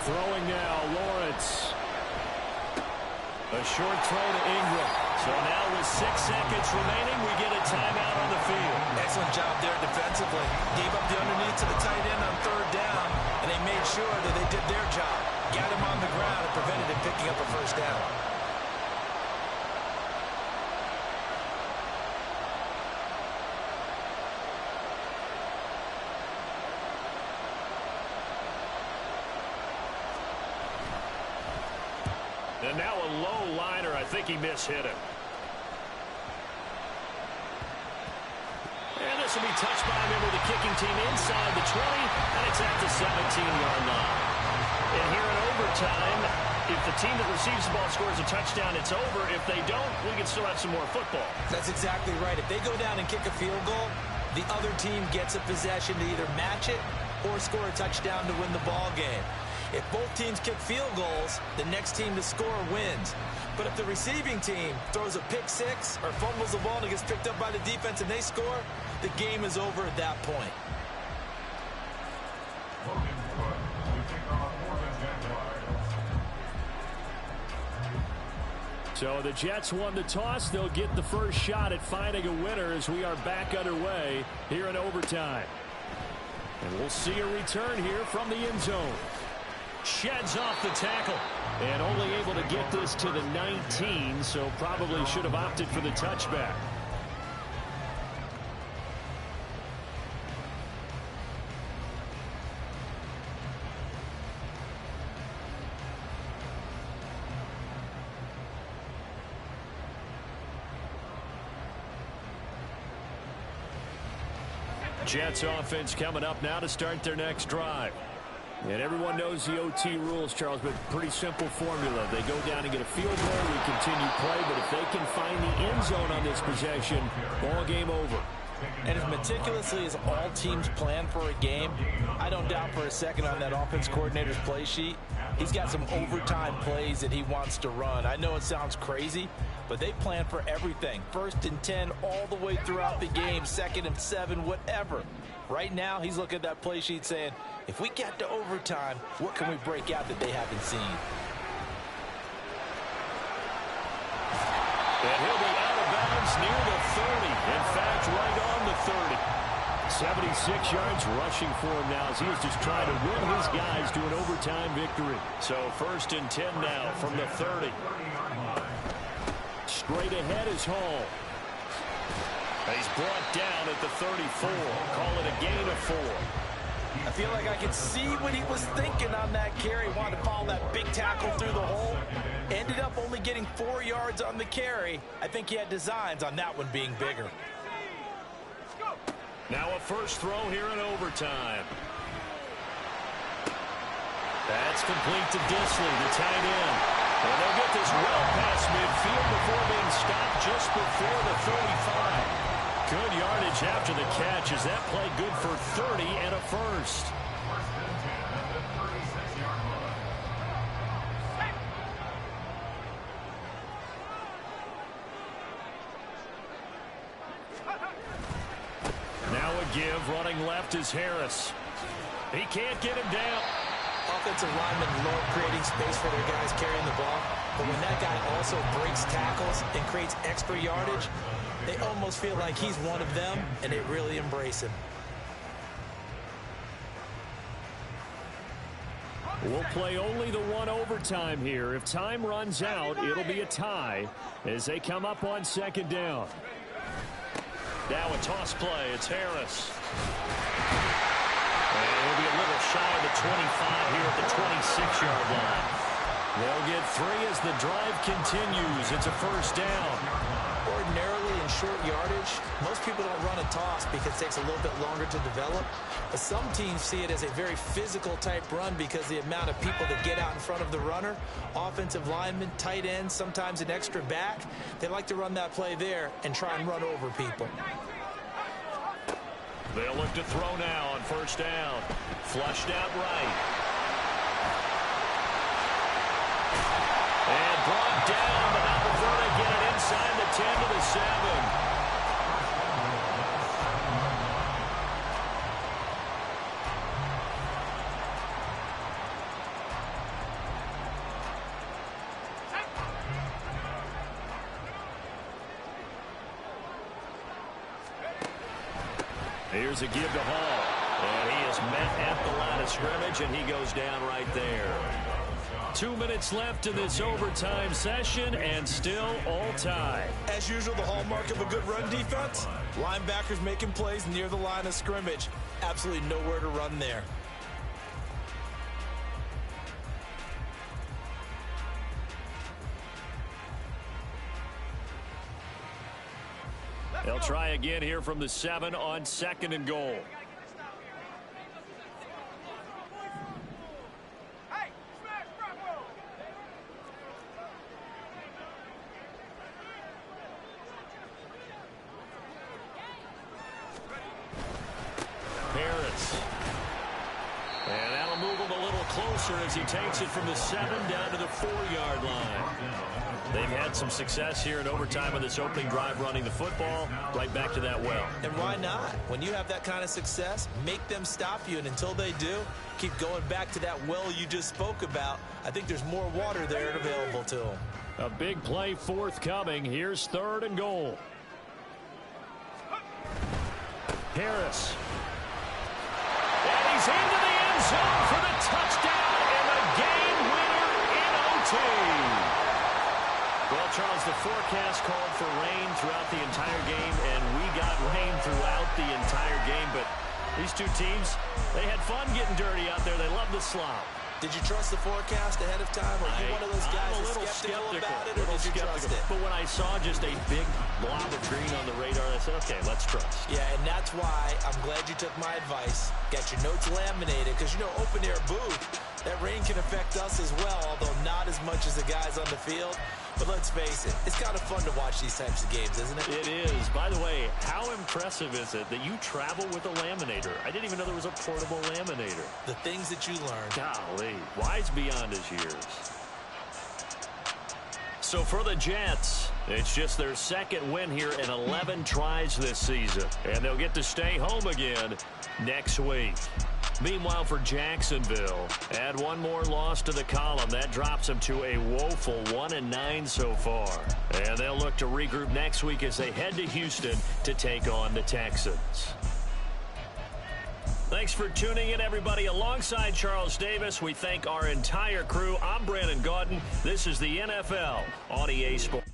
Throwing now, Lawrence. A short throw to Ingram. So now with 6 seconds remaining, we get a timeout on the field. Excellent job there defensively. Gave up the underneath to the tight end on 3rd down, and they made sure that they did their job. Got him on the ground and prevented him picking up a first down. And now a low liner. I think he mishit him. And this will be touched by a member of the kicking team inside the 20, and it's at the 17-yard line. And here in overtime, if the team that receives the ball scores a touchdown, it's over. If they don't, we can still have some more football. That's exactly right. If they go down and kick a field goal, the other team gets a possession to either match it or score a touchdown to win the ball game. If both teams kick field goals, the next team to score wins. But if the receiving team throws a pick six or fumbles the ball and it gets picked up by the defense and they score, the game is over at that point. So the Jets won the toss. They'll get the first shot at finding a winner as we are back underway here in overtime. And we'll see a return here from the end zone. Sheds off the tackle. And only able to get this to the 19, so probably should have opted for the touchback. Jets offense coming up now to start their next drive. And everyone knows the OT rules, Charles, but pretty simple formula. They go down and get a field goal, we continue play, but if they can find the end zone on this possession, ball game over. And as meticulously as all teams plan for a game, I don't doubt for a second on that offense coordinator's play sheet, he's got some overtime plays that he wants to run. I know it sounds crazy, but they plan for everything. 1st and 10 all the way throughout the game, 2nd and 7, whatever. Right now, he's looking at that play sheet saying, if we get to overtime, what can we break out that they haven't seen? And he'll be out of bounds near the 30. In fact, right on the 30. 76 yards rushing for him now as he is just trying to win his guys to an overtime victory. So 1st and 10 now from the 30. Straight ahead is Hall. He's brought down at the 34. Call it a gain of 4. I feel like I can see what he was thinking on that carry. Wanted to follow that big tackle through the hole. Ended up only getting 4 yards on the carry. I think he had designs on that one being bigger. Now a first throw here in overtime. That's complete to Disley, the tight end. And they'll well past midfield before being stopped just before the 35. Good yardage after the catch as that play good for 30 and a first. Now a give, running left is Harris. He can't get him down. Offensive linemen love creating space for their guys carrying the ball, but when that guy also breaks tackles and creates extra yardage, they almost feel like he's one of them, and they really embrace him. We'll play only the one overtime here. If time runs out, it'll be a tie as they come up on second down. Now a toss play. It's Harris. And he'll be a little shy of the 25 here at the 26-yard line. They'll get 3 as the drive continues. It's a first down. Ordinarily in short yardage, most people don't run a toss because it takes a little bit longer to develop. But some teams see it as a very physical type run because the amount of people that get out in front of the runner, offensive linemen, tight ends, sometimes an extra back, they like to run that play there and try and run over people. They'll look to throw now on first down. Flushed out right. And brought down, but not before they get it inside the 10 to the 7. Here's a give to Hall. And he is met at the line of scrimmage, and he goes down right there. 2 minutes left in this overtime session, and still all tie. As usual, the hallmark of a good run defense, linebackers making plays near the line of scrimmage. Absolutely nowhere to run there. They'll try again here from the 7 on second and goal. Harris. And that'll move him a little closer as he takes it from the 7 down to the 4-yard line. They've had some success here in overtime on this opening drive running the football. Right back to that well. And why not? When you have that kind of success, make them stop you. And until they do, keep going back to that well you just spoke about. I think there's more water there available to them. A big play forthcoming. Here's third and goal. Harris. And he's into the end zone for the touchdown and the game winner in OT. Well, Charles, the forecast called for rain throughout the entire game, and we got rain throughout the entire game. But these two teams, they had fun getting dirty out there. They love the slop. Did you trust the forecast ahead of time? Or are you one of those guys that's skeptical about it, or did you trust it? But when I saw just a big blob of green on the radar, I said, okay, let's trust. Yeah, and that's why I'm glad you took my advice. Got your notes laminated, because, you know, open-air booth, that rain can affect us as well, although not as much as the guys on the field. But let's face it, it's kind of fun to watch these types of games, isn't it? It is. By the way, how impressive is it that you travel with a laminator? I didn't even know there was a portable laminator. The things that you learn. Golly, wise beyond his years. So for the Jets, it's just their second win here in 11 tries this season. And they'll get to stay home again next week. Meanwhile, for Jacksonville, add one more loss to the column. That drops them to a woeful 1-9 so far. And they'll look to regroup next week as they head to Houston to take on the Texans. Thanks for tuning in, everybody. Alongside Charles Davis, we thank our entire crew. I'm Brandon Gaudin. This is the NFL on EA Sports.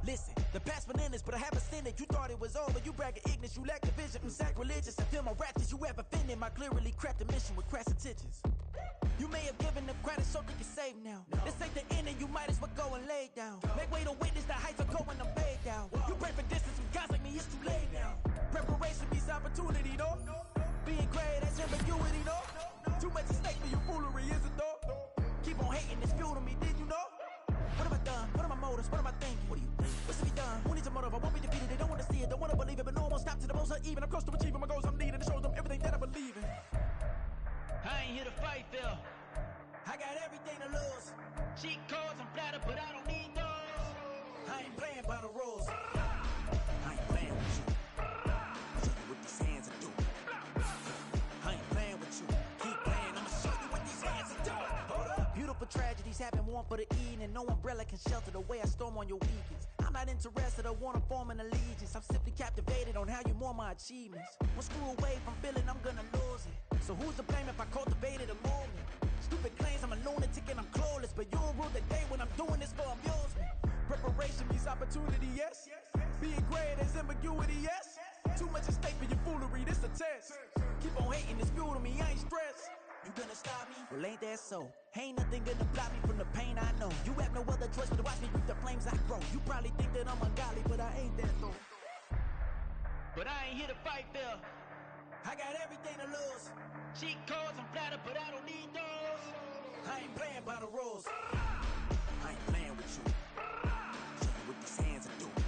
Listen, the past bananas, but I haven't seen it. You thought it was over, you bragging ignorance, you lack the vision. I'm sacrilegious, I feel my raptures, you ever offended my clearly crafted mission with crass intentions. You may have given them credit so they can save now. This ain't the end and you might as well go and lay down. Make way to witness the heights of going, I'm laid down. You pray for distance from guys like me, it's too late now. motives, what am I thinking? What do you think? What's to be done? Who needs a motive? I won't be defeated, they don't want to see it, don't want to believe it, but no one won't stop to the most even. I'm close to achieving my goals, I'm needing to show them everything that I believe in. I ain't here to fight, Phil. I got everything to lose. Cheat codes, I'm flattered, but I don't need those. I ain't playing by the rules. I ain't playing with you. Show you what these hands are doing. I ain't playing with you. Keep playing, I'ma show you what these hands are doing. Hold up. Beautiful tragedies happen, one for the evening. No umbrella can shelter the way I storm on your weekends. I'm not interested, I wanna form an allegiance. I'm simply captivated on how you more my achievements. One screw away from feeling I'm gonna lose it. So who's to blame if I cultivated a movement? Stupid claims I'm a lunatic and I'm clueless, but you'll rule the day when I'm doing this for amusement. Preparation means opportunity, yes. Being great is ambiguity, yes. Too much at stake for your foolery, this a test. Keep on hating, it's fuel to me, I ain't stressed. You gonna stop me? Well, ain't that so? Ain't nothing gonna block me from the pain I know. You have no other choice but to watch me reap the flames I grow. You probably think that I'm ungodly, but I ain't that though. But I ain't here to fight, Phil. I got everything to lose. Cheat codes, I'm flattered, but I don't need those. I ain't playing by the rules. I ain't playing with you. Show you what these hands are doing.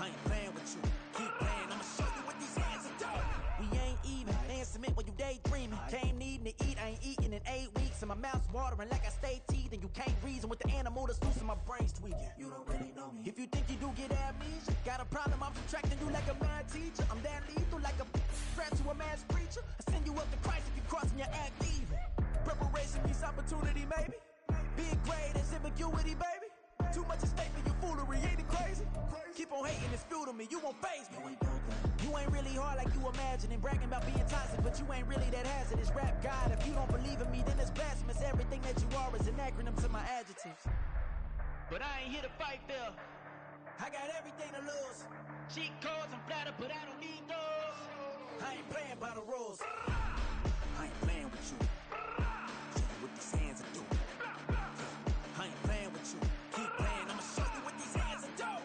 I ain't playing with you. Keep playing, I'ma show you what these hands are doing. We ain't even. They ain't submit when you daydreaming. Came needing to eat, I ain't eating in 8 weeks. And my mouth's watering like I stay teeth. And you can't reason with the animal that's loose and my brain's tweaking. You don't really know me. If you think you do get amnesia, got a problem, I'm subtracting you like a mad teacher. I'm that lethal like a threat to a mass preacher. I send you up to Christ if you crossing your act evil. Preparation means opportunity, maybe. Being great is ambiguity, baby. Too much at stake for your foolery, ain't it crazy? Keep on hating, it's fuel to me, you won't faze me. You ain't really hard like you imagining. Bragging about being toxic, but you ain't really that hazardous. Rap God, if you don't believe in me, then it's blasphemous. Everything that you are is an acronym to my adjectives. But I ain't here to fight, Phil. I got everything to lose. Cheat codes, I'm flattered, but I don't need those. I ain't playing by the rules. I ain't playing with you. Show you what these hands are doing. I ain't playing with you. Keep playing, I'ma show you what these hands are doing.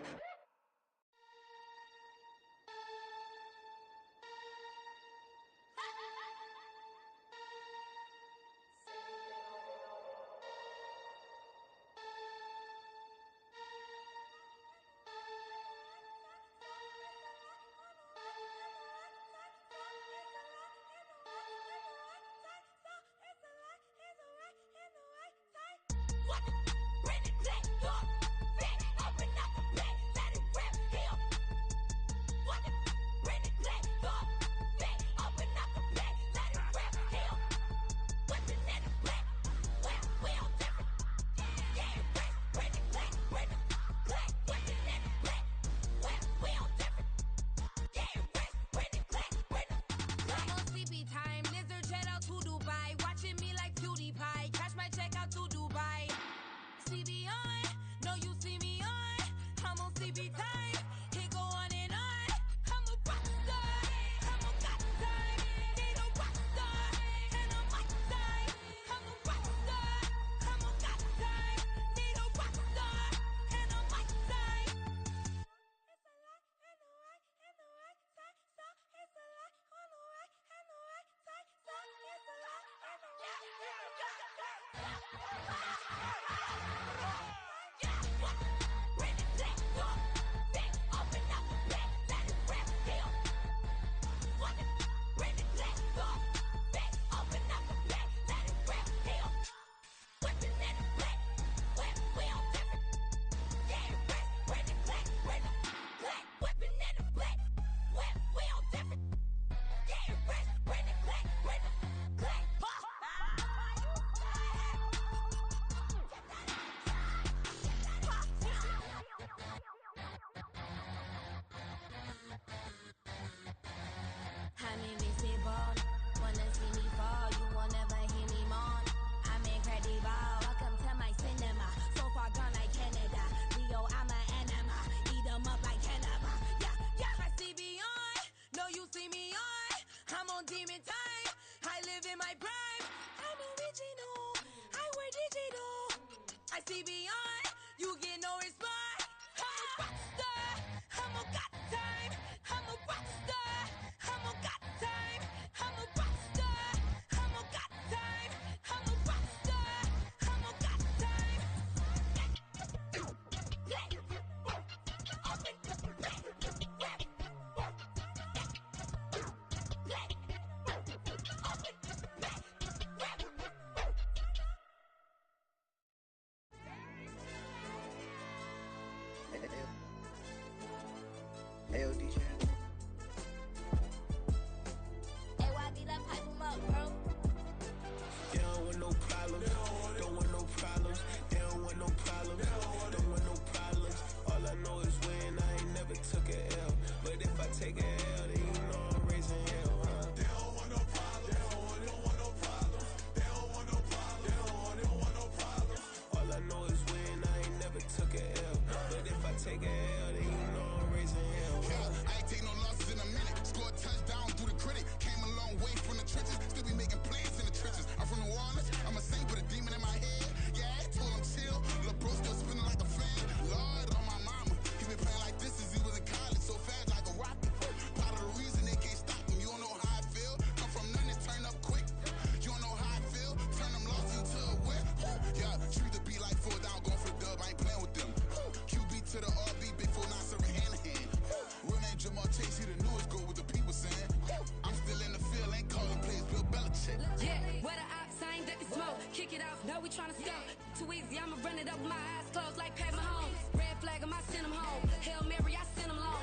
No, we tryna stop. Too easy, I'ma run it up with my eyes closed like Pat Mahomes. Red flag, I might send him home. Hail Mary, I send him long.